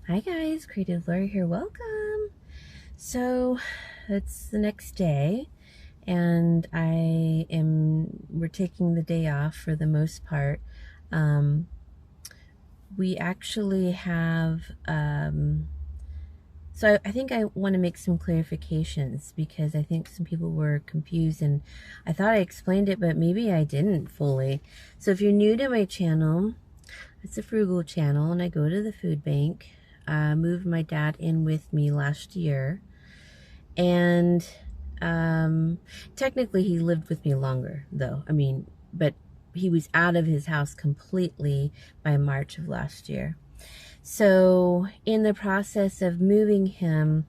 Hi guys, Creative Lauri here. Welcome. So it's the next day and we're taking the day off for the most part. Um, we actually have, so I think I want to make some clarifications because I think some people were confused and I thought I explained it, but maybe I didn't fully. So if you're new to my channel, it's a frugal channel and I go to the food bank. Moved my dad in with me last year, and technically he lived with me longer though. But he was out of his house completely by March of last year. So in the process of moving him,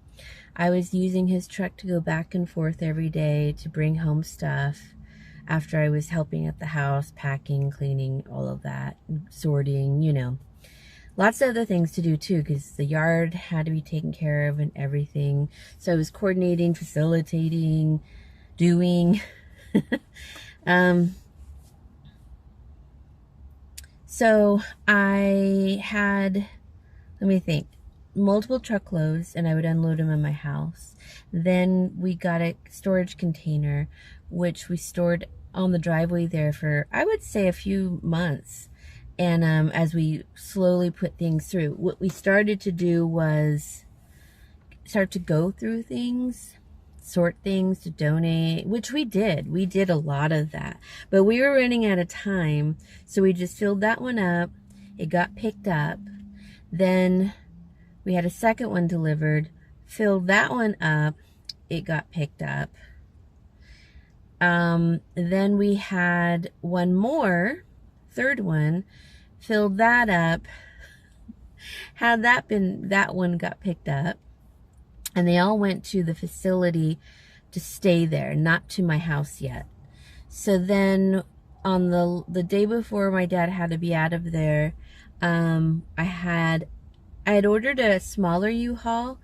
I was using his truck to go back and forth every day to bring home stuff after I was helping at the house, packing, cleaning, all of that, sorting, Lots of other things to do too, because the yard had to be taken care of and everything. So I was coordinating, facilitating, doing. um, so I had, let me think, multiple truckloads, and I would unload them in my house. Then we got a storage container, which we stored on the driveway there for, I would say, a few months. And as we slowly put things through, what we started to do was start to go through things, sort things to donate, which we did. We did a lot of that. But we were running out of time, so we just filled that one up. It got picked up. Then we had a second one delivered, filled that one up. It got picked up. Then we had one more, third one, filled that up. Had that one got picked up, and they all went to the facility to stay there, not to my house yet. So then on the day before my dad had to be out of there, I had ordered a smaller U-Haul,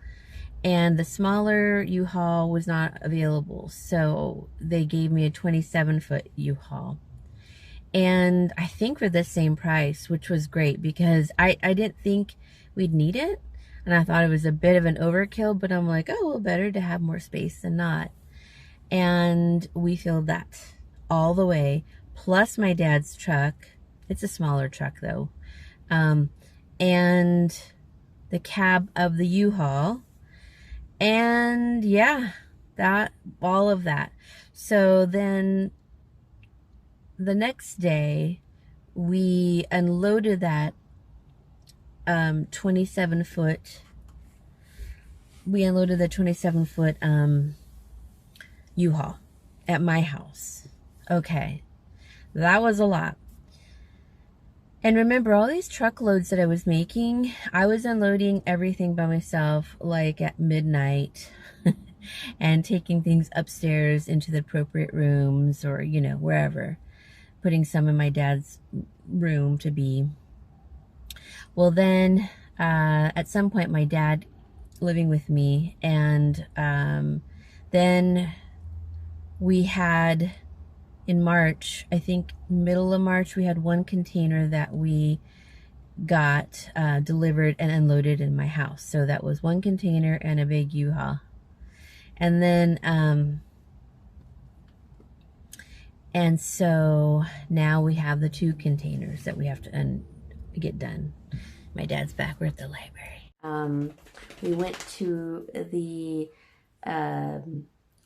and the smaller U-Haul was not available. So they gave me a 27-foot U-Haul. And I think for the same price, which was great because I didn't think we'd need it. And I thought it was a bit of an overkill, but I'm like, oh, well, better to have more space than not. And we filled that all the way, plus my dad's truck. It's a smaller truck though. And the cab of the U-Haul. And yeah, all of that. So then the next day we unloaded that 27-foot, we unloaded the 27-foot U-Haul at my house. Okay, that was a lot. And remember, all these truckloads that I was making, I was unloading everything by myself, like at midnight, and taking things upstairs into the appropriate rooms or, wherever. Putting some in my dad's room to be. Well, then, at some point, my dad living with me, and then we had, in March, I think middle of March, we had one container that we got delivered and unloaded in my house. So that was one container and a big U-Haul. And then, and so now we have the 2 containers that we have to get done. My dad's back. We're at the library. We went to the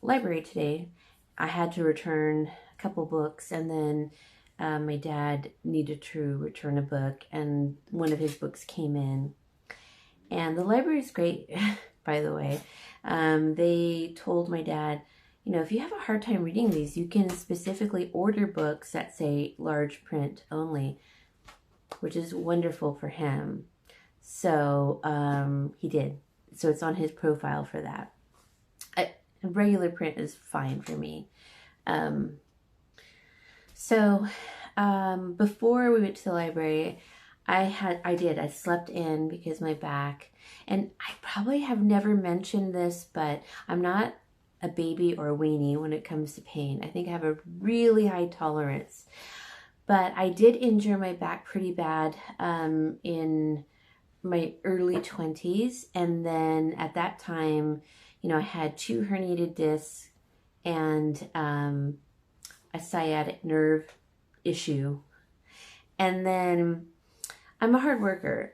library today. I had to return a couple books, and then my dad needed to return a book, and one of his books came in. And the library is great, by the way. They told my dad, if you have a hard time reading these, you can specifically order books that say large print only, which is wonderful for him. So he did. So it's on his profile for that. Regular print is fine for me. Before we went to the library, I slept in because my back, and I probably have never mentioned this, but I'm not a baby or a weenie when it comes to pain. I think I have a really high tolerance, but I did injure my back pretty bad in my early 20s. And then at that time, you know, I had 2 herniated discs and a sciatic nerve issue. And then I'm a hard worker.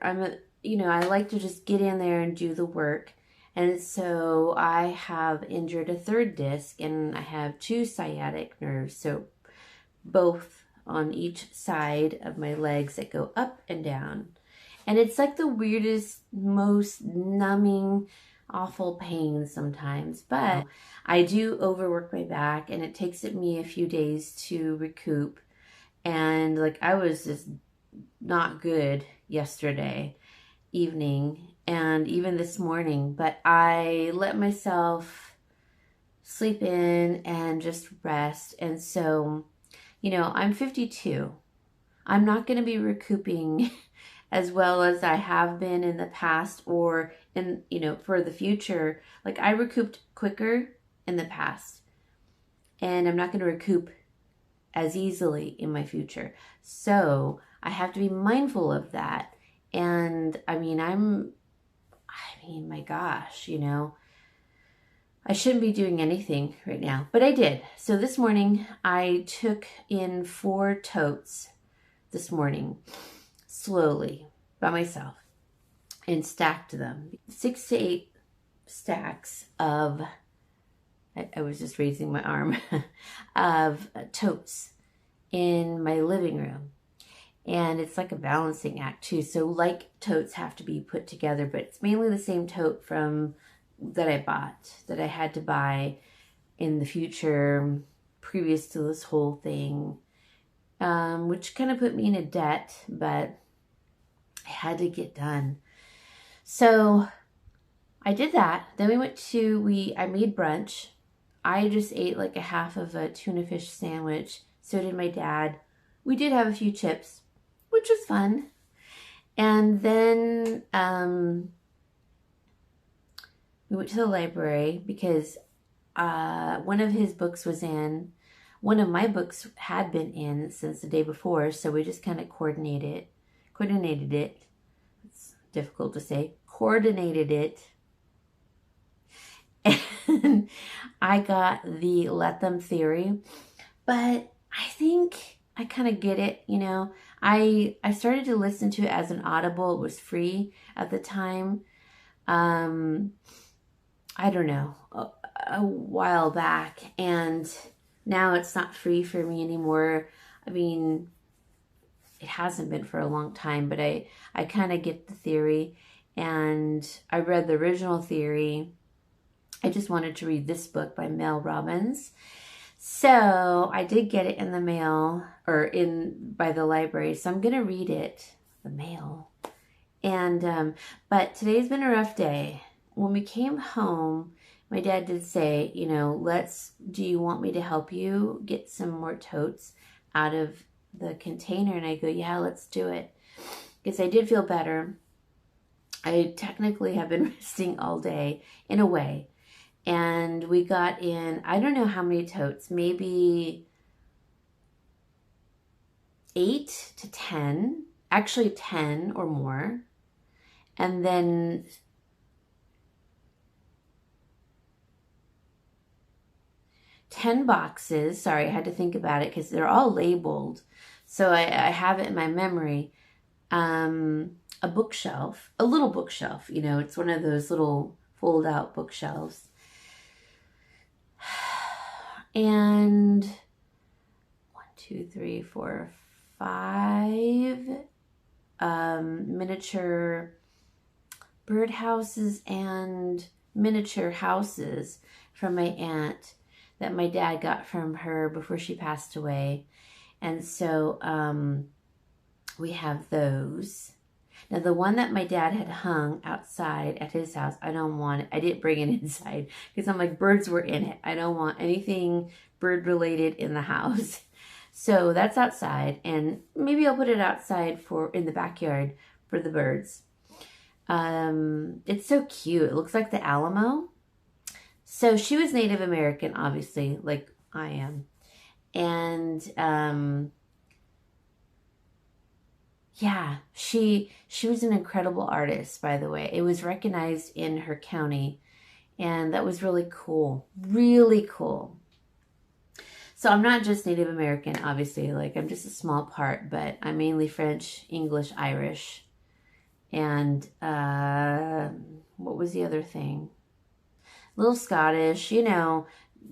You know, I like to just get in there and do the work. And so I have injured a 3rd disc and I have 2 sciatic nerves. So both on each side of my legs that go up and down. And it's like the weirdest, most numbing, awful pain sometimes. But I do overwork my back and it takes me a few days to recoup. And like I was just not good yesterday evening and even this morning, but I let myself sleep in and just rest. And so, you know, I'm 52. I'm not going to be recouping as well as I have been in the past or in, you know, for the future. Like I recouped quicker in the past and I'm not going to recoup as easily in my future. So I have to be mindful of that. And I mean, my gosh, you know, I shouldn't be doing anything right now, but I did. So this morning I took in 4 totes this morning, slowly by myself, and stacked them. 6 to 8 stacks of, I was just raising my arm, of totes in my living room. And it's like a balancing act too. So like totes have to be put together, but it's mainly the same tote that I bought, that I had to buy in the future previous to this whole thing, which kind of put me in a debt, but I had to get done. So I did that. Then we went to, I made brunch. I just ate like a half of a tuna fish sandwich. So did my dad. We did have a few chips, which was fun. And then we went to the library because one of his books was in. One of my books had been in since the day before, so we just kind of coordinated it. It's difficult to say. Coordinated it. And I got the Let Them theory, but I think I kind of get it, you know. I started to listen to it as an Audible. It was free at the time. I don't know, a while back, and now it's not free for me anymore. I mean, it hasn't been for a long time, but I kind of get the theory, and I read the original theory. I just wanted to read this book by Mel Robbins. So I did get it in the mail, or by the library. So I'm going to read it, the mail. And, but today's been a rough day. When we came home, my dad did say, you know, do you want me to help you get some more totes out of the container? And I go, yeah, let's do it. Because I did feel better. I technically have been resting all day in a way. And we got in, I don't know how many totes, maybe 8 to 10, actually 10 or more. And then ten boxes. Sorry, I had to think about it because they're all labeled. So I have it in my memory. A bookshelf, a little bookshelf, you know, it's one of those little fold out bookshelves. And 1, 2, 3, 4, 5 miniature birdhouses and miniature houses from my aunt that my dad got from her before she passed away. And so we have those. Now, the one that my dad had hung outside at his house, I don't want it. I didn't bring it inside because I'm like, birds were in it. I don't want anything bird related in the house. So that's outside, and maybe I'll put it outside in the backyard for the birds. It's so cute. It looks like the Alamo. So she was Native American, obviously, like I am. And yeah, she was an incredible artist, by the way. It was recognized in her county, and that was really cool. Really cool. So I'm not just Native American, obviously. Like, I'm just a small part, but I'm mainly French, English, Irish, and what was the other thing? A little Scottish, you know,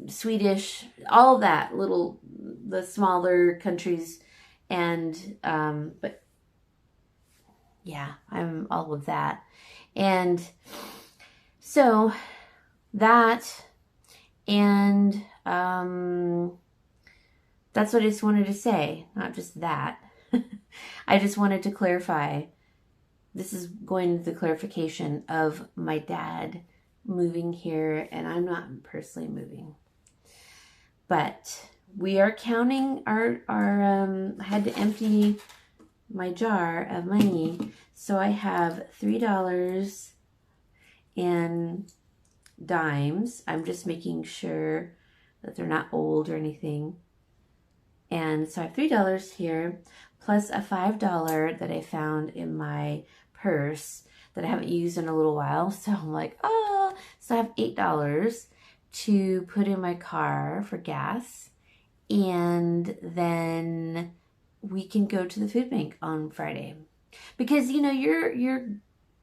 Swedish, all of that, the smaller countries, and but yeah, I'm all of that. And so that, and that's what I just wanted to say, not just that. I just wanted to clarify. This is going to the clarification of my dad moving here, and I'm not personally moving. But we are counting our I had to empty my jar of money, so I have $3 in dimes. I'm just making sure that they're not old or anything. And so I have $3 here, plus a $5 that I found in my purse that I haven't used in a little while. So I'm like, oh, so I have $8 to put in my car for gas. And then we can go to the food bank on Friday. Because, you know, you're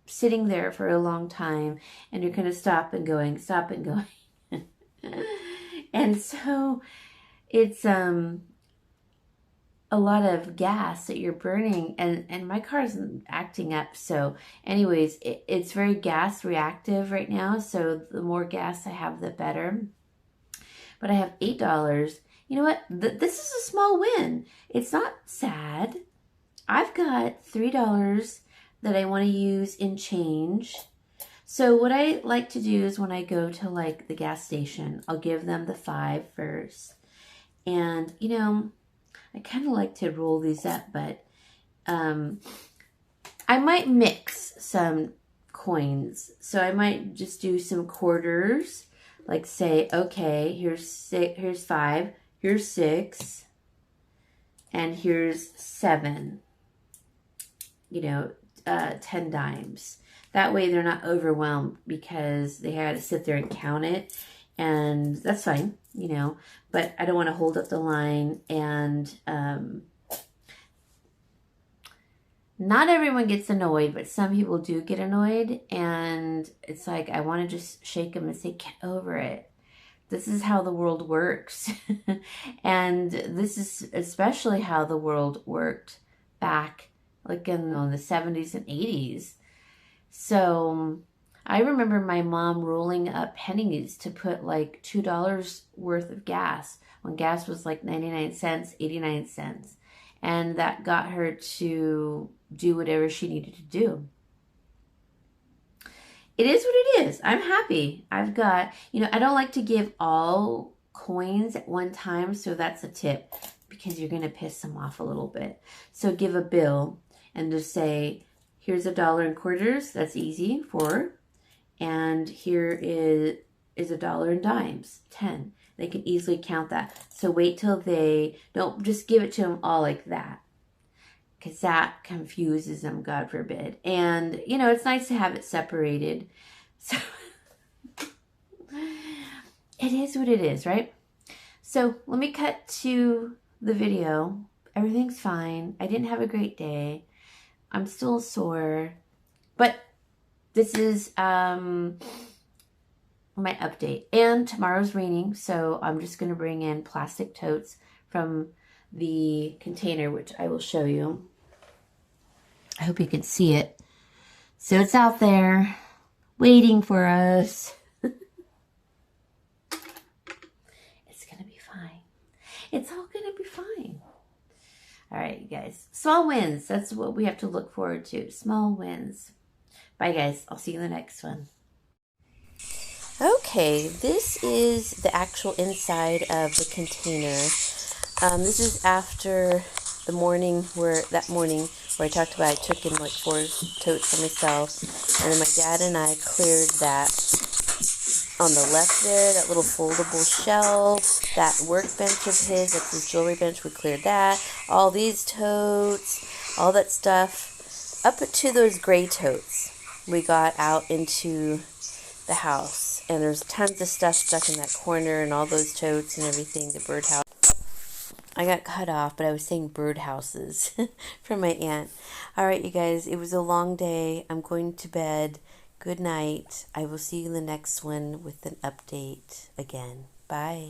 sitting there for a long time, and you're kind of stop and going. And so it's a lot of gas that you're burning, and my car's acting up. So anyways, it's very gas reactive right now. So the more gas I have, the better. But I have $8. You know what? This is a small win. It's not sad. I've got $3 that I want to use in change. So what I like to do is when I go to like the gas station, I'll give them the 5 first. And, you know, I kind of like to roll these up, but I might mix some coins. So I might just do some quarters, like say, okay, here's 5, here's 6, and here's 7, you know, 10 dimes. That way they're not overwhelmed because they had to sit there and count it. And that's fine, you know, but I don't want to hold up the line. And not everyone gets annoyed, but some people do get annoyed. And it's like, I want to just shake them and say, get over it. This is how the world works. And this is especially how the world worked back like in the 70s and 80s. So I remember my mom rolling up pennies to put like $2 worth of gas when gas was like 99 cents, 89 cents. And that got her to do whatever she needed to do. It is what it is. I'm happy. I've got, you know, I don't like to give all coins at one time. So that's a tip because you're going to piss them off a little bit. So give a bill and just say, here's $1 in quarters. That's easy. 4. And here is $1 in dimes, 10. They can easily count that. So wait till don't just give it to them all like that, because that confuses them, God forbid. And, you know, it's nice to have it separated. So it is what it is, right? So let me cut to the video. Everything's fine. I didn't have a great day. I'm still sore, but this is my update. And tomorrow's raining, so I'm just going to bring in plastic totes from the container, which I will show you. I hope you can see it. So it's out there waiting for us. It's going to be fine. It's all going to be fine. All right, you guys. Small wins. That's what we have to look forward to. Small wins. Bye, guys. I'll see you in the next one. Okay, this is the actual inside of the container. This is after the morning where I talked about I took in like 4 totes for myself, and then my dad and I cleared that on the left there, that little foldable shelf, that workbench of his, that's his jewelry bench, we cleared that. All these totes, all that stuff up to those gray totes we got out into the house. And there's tons of stuff stuck in that corner and all those totes and everything, the birdhouse. I got cut off, but I was saying birdhouses from my aunt. All right, you guys, it was a long day. I'm going to bed. Good night. I will see you in the next one with an update again. Bye.